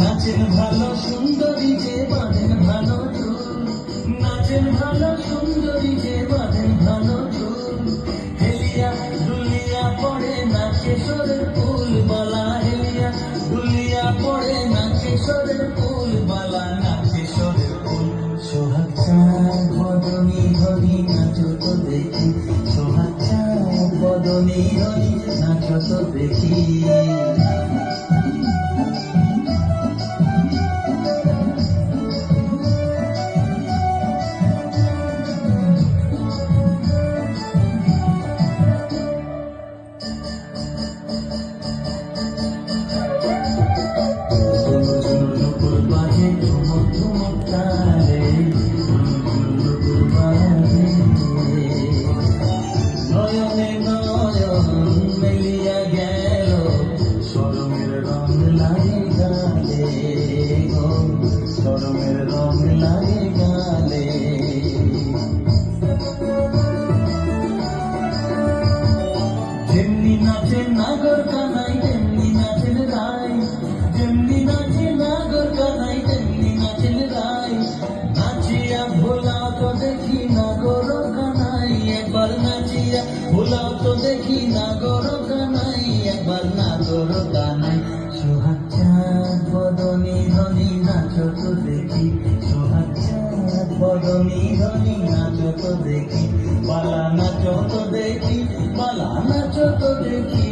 নাচেন ভালো সুন্দরী যে বাঁধেন ভালো চুল, নাচেন ভালো সুন্দরী যে বাঁধেন ভালো চুল, হেলিয়া দুলিয়া পড়ে নাচে সরের ফুল বালা, হেলিয়া দুলিয়া পড়ে নাচে সরের ফুল বালা, নাচে সরের ফুল। সোহাগ চাঁদ বদনী ধনী নাচো তো দেখি, সোহাগ চাঁদ বদনী ধনী নাচো তো দেখি। যেমনি নাচে নাগর কানাই তেমনি নাচেন রাই, যেমনি নাচে নাগর কানাই তেমনি নাচেন রাই, নাচিয়া ভোলাও তো দেখি নাগর কানাই, একবার নাচিয়া ভোলাও তো দেখি নাগর কানাই, একবার নাগর কানাই। সোহাগ চাঁদ বদনী ধনী নাচো তো দেখি, সোহাগ চাঁদ বদনী ধনী নাচো তো দেখি, বালা নাচো তো দেখি, বালা নাচো তো দেখি।